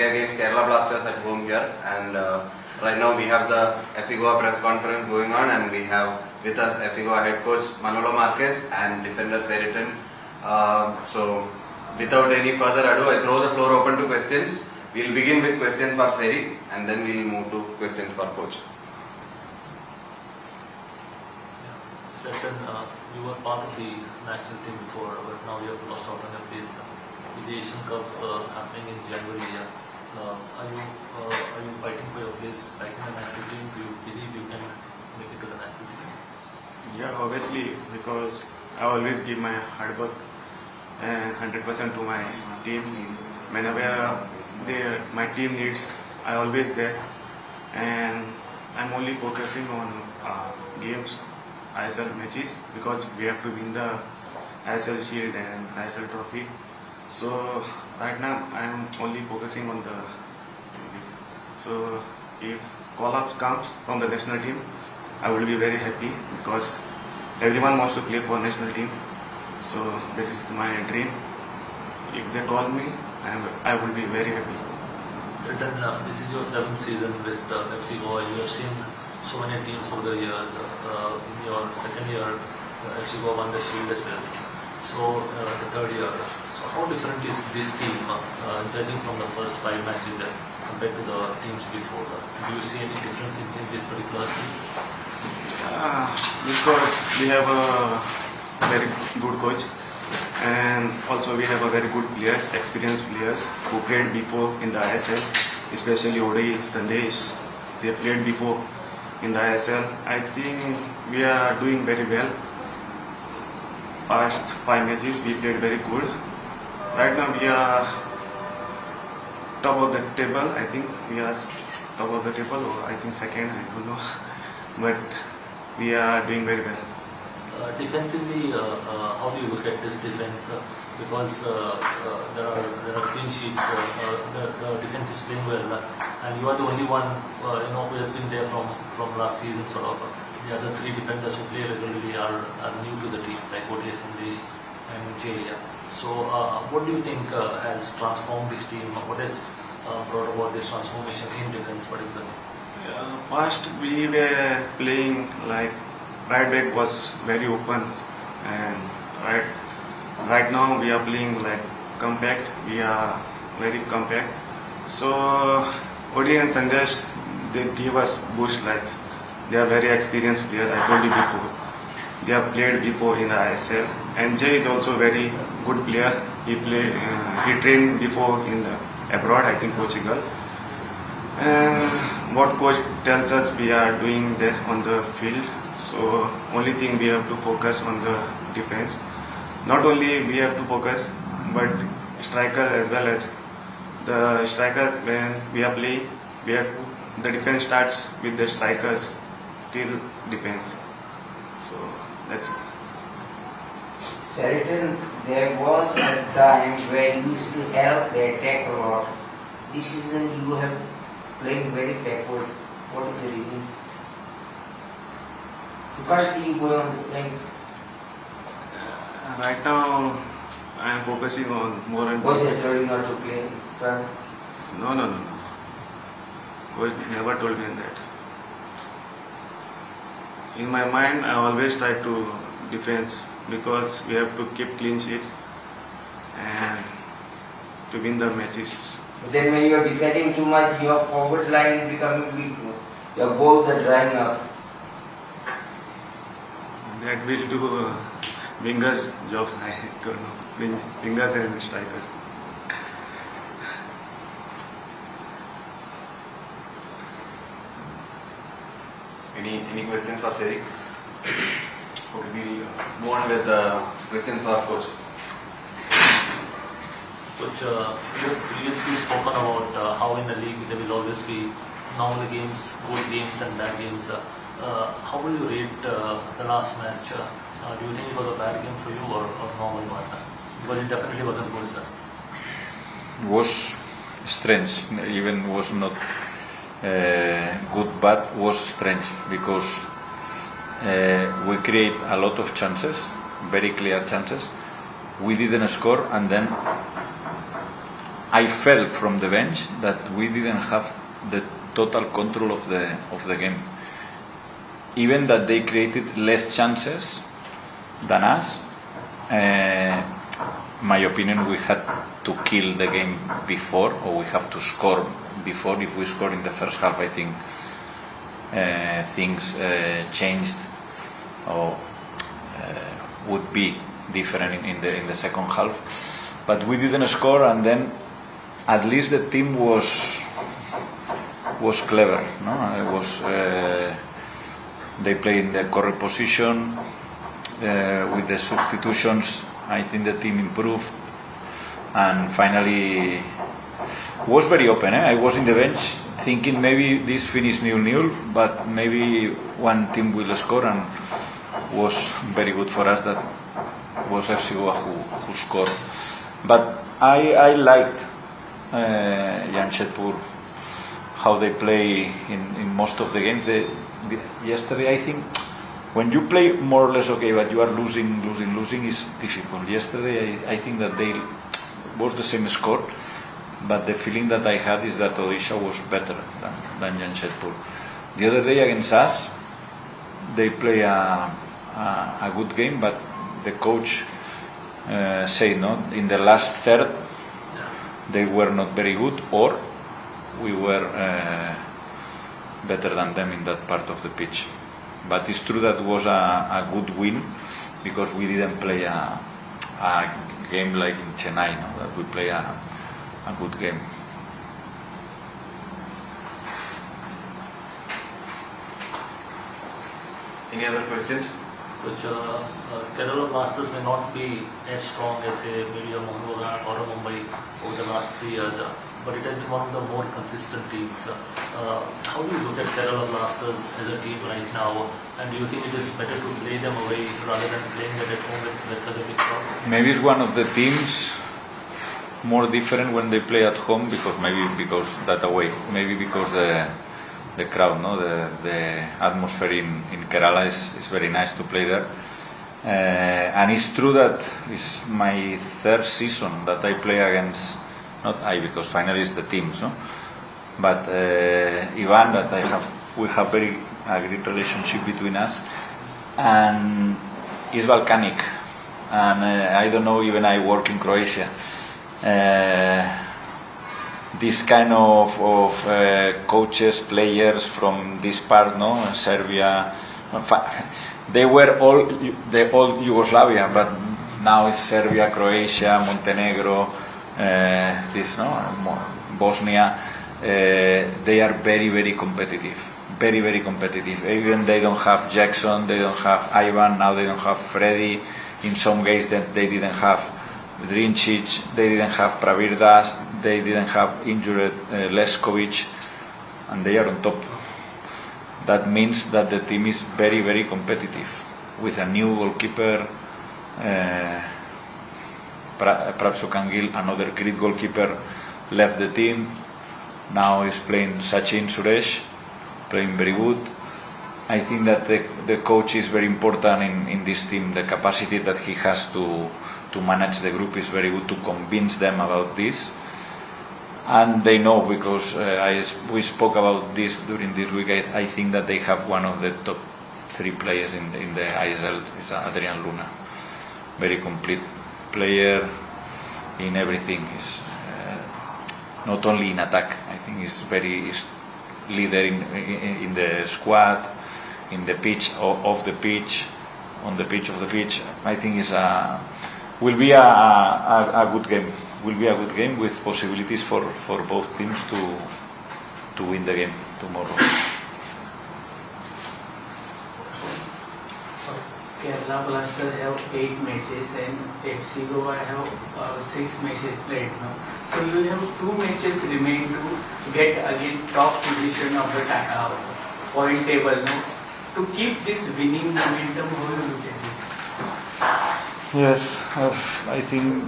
Against Kerala Blasters at home here, and right now we have the FC Goa press conference going on, and we have with us FC Goa head coach Manolo Marquez and defender Seriton. So without any further ado, I throw the floor open to questions. We'll begin with questions for Seri, and then we'll move to questions for coach. Certain, you were part of the national team before, but now you have lost out on your place. With the Asian Cup happening in January, are you fighting for your place back in the national team? Do you believe you can make it to the national team? Yeah, obviously, because I always give my hard work and 100% to my team. Whenever my team needs, I always there, and I'm only focusing on games, ISL matches, because we have to win the ISL Shield and ISL Trophy. So right now I'm only focusing on the. So if call-ups comes from the national team, I will be very happy, because everyone wants to play for national team. So that is my dream. If they call me, I will be very happy. Certain, this is your 7th season with FC Goa. You have seen so many teams over the years. In your 2nd year, FC Goa won the Shield as well. So the 3rd year. So how different is this team, judging from the first 5 matches there, compared to the teams before? Do you see any difference in this particular team? Because we have a very good coach, and also we have a very good players, experienced players who played before in the ISL, especially Odi, Sandesh. They played before in the ISL. I think we are doing very well. Past 5 matches we played very good. Right now we are top of the table. I think we are top of the table, or I think second, I don't know. But we are doing very well. Defensively, how do you look at this defense? Because there are clean sheets. The defense is playing well, and you are the only one who has been there from last season. Sort of the other 3 defenders who play regularly are new to the team, like Odi, Sandesh, and Jaya. So, what do you think has transformed this team? What has brought about this transformation in defense, particularly? Past we were playing like right back was very open, and right now we are playing like compact. We are very compact. So Odi and Sandesh, they give us boost, like they are very experienced players. I told you before. They have played before in the ISL, and Jay is also very good player. He trained before in the abroad, I think Portugal. And what coach tells us, we are doing that on the field. So only thing we have to focus on the defense. Not only we have to focus, but striker as well as the striker. When we are playing, the defense starts with the strikers till defense. So that's it. Seriton, there was a time where you used to help the attack a lot. This season you have played very backward. What is the reason? You can't see you going on the flanks. Right now, I am focusing on more and more. Coach has told you not to play front. No. Coach never told me that. In my mind, I always try to defense, because we have to keep clean sheets and to win the matches. But then when you are defending too much, your forward line is becoming weak. Your goals are drying up. That will do wingers' job. I don't know. Wingers and strikers. Any questions for Seri? Okay, we'll move on with the questions for coach. Coach, you have previously spoken about how in the league there will always be normal games, good games and bad games. How will you rate the last match? Do you think it was a bad game for you or normal one? Because it definitely wasn't good. Was strange. Even was not good, but was strange, because we create a lot of chances, very clear chances. We didn't score, and then I felt from the bench that we didn't have the total control of the game. Even that they created less chances than us. My opinion, we had to kill the game before, or we have to score before. If we score in the first half, I think things changed or would be different in the second half. But we didn't score, and then at least the team was clever. No, it was they played in the correct position with the substitutions. I think the team improved, and finally was very open. I was in the bench thinking maybe this finished 0-0, but maybe one team will score, and was very good for us that was FC Goa who scored. But I liked Jamshedpur, how they play in most of the games. Yesterday, I think, when you play more or less okay, but you are losing is difficult. Yesterday, I think that they was the same score, but the feeling that I had is that Odisha was better than Jamshedpur. The other day against us, they play a good game, but the coach said no, in the last third they were not very good, or we were better than them in that part of the pitch. But it's true that was a good win, because we didn't play a game like in Chennai, no? That we play a good game. Any other questions? Which Kerala Blasters may not be as strong as say maybe a Mohun or a Mumbai over the last 3 years, but it has been one of the more consistent teams. How do you look at Kerala Blasters as a team right now, and do you think it is better to play them away rather than playing them at home with the big crowd? Maybe it's one of the teams more different when they play at home, because that away, maybe because the crowd, no, the atmosphere in Kerala is very nice to play there. And it's true that it's my third season that I play against, not I, because finally it's the teams, no? But Ivan, that we have a great relationship between us, and it's volcanic. And I don't know, even I work in Croatia. This kind of coaches, players from this part, no, Serbia, they were all the old Yugoslavia, but now it's Serbia, Croatia, Montenegro, Bosnia. They are very competitive, very competitive. Even they don't have Jackson, they don't have Ivan, now they don't have Freddy. In some games that they didn't have Drincic, they didn't have Pravir Das, they didn't have injured Leskovic, and they are on top. That means that the team is very competitive, with a new goalkeeper, Prapsukangil, another great goalkeeper, left the team. Now is playing Sachin Suresh, playing very good. I think that the coach is very important in this team. The capacity that he has to manage the group is very good, to convince them about this. And they know, because we spoke about this during this week. I think that they have one of the top 3 players in the ISL. It's Adrian Luna, very complete player in everything. He's not only in attack. I think he's leader in the squad, in the pitch, off the pitch, on the pitch of the pitch. I think will be a good game. Will be a good game with possibilities for both teams to win the game tomorrow. Kerala Blasters have 8 matches and FC Goa have 6 matches played now. So you have 2 matches remain to get again top position of the point table now. To keep this winning momentum, how do you look at it? Yes, I think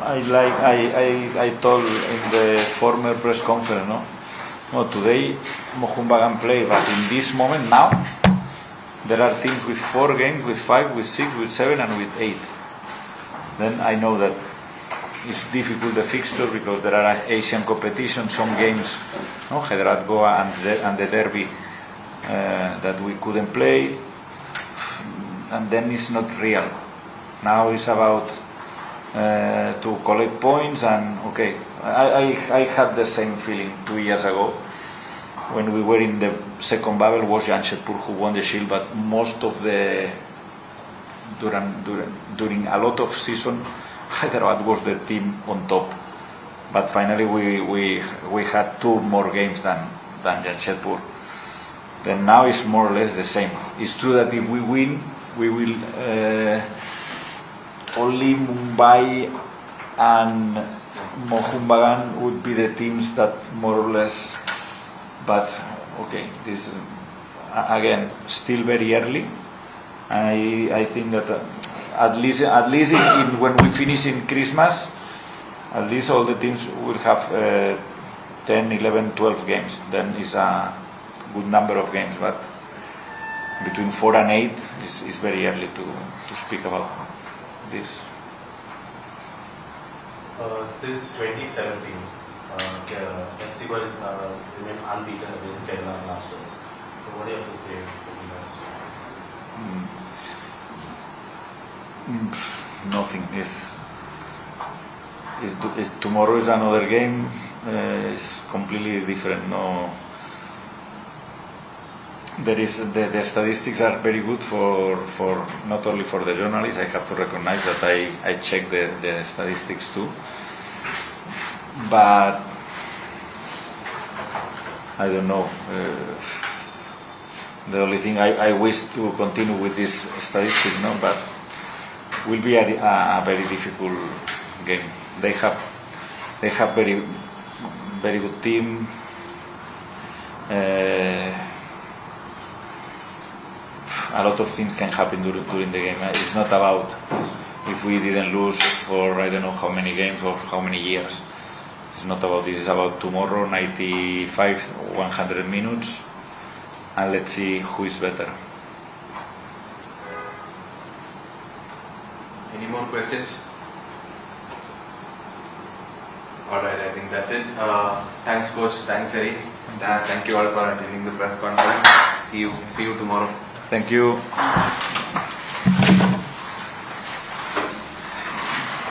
I told in the former press conference, no, today Mohun Bagan play, but in this moment now, there are teams with 4 games, with 5, with 6, with 7, and with 8. Then I know that it's difficult the fixture because there are Asian competitions, some games, no, Hyderabad Goa and the Derby that we couldn't play, and then it's not real. Now it's about to collect points, and okay, I had the same feeling 2 years ago when we were in the second bubble. Was Jamshedpur who won the Shield, but most of the during a lot of season Hyderabad was the team on top, but finally we had 2 more games than Jamshedpur. Then now it's more or less the same. It's true that if we win, we will only Mumbai and Mohun Bagan would be the teams that more or less. But okay, this again still very early. I think that at least when we finish in Christmas, at least all the teams will have 10, 11, 12 games. Then it's a good number of games, but between 4 and 8 is very early to speak about this. Since 2017, FC Goa has remained unbeaten against Kerala last year. So what do you have to say to the Nothing. Is tomorrow is another game. It's completely different. No. There is the statistics are very good for not only for the journalists. I have to recognize that I check the statistics too, but I don't know. The only thing I wish to continue with this statistic, no, but will be a very difficult game. They have very good team. A lot of things can happen during the game. It's not about if we didn't lose for I don't know how many games or how many years. It's not about this. It's about tomorrow, 95, 100 minutes, and let's see who is better. Any more questions? Alright, I think that's it. Thanks coach, thanks Eric. Thank you all for attending the press conference. See you tomorrow. Thank you.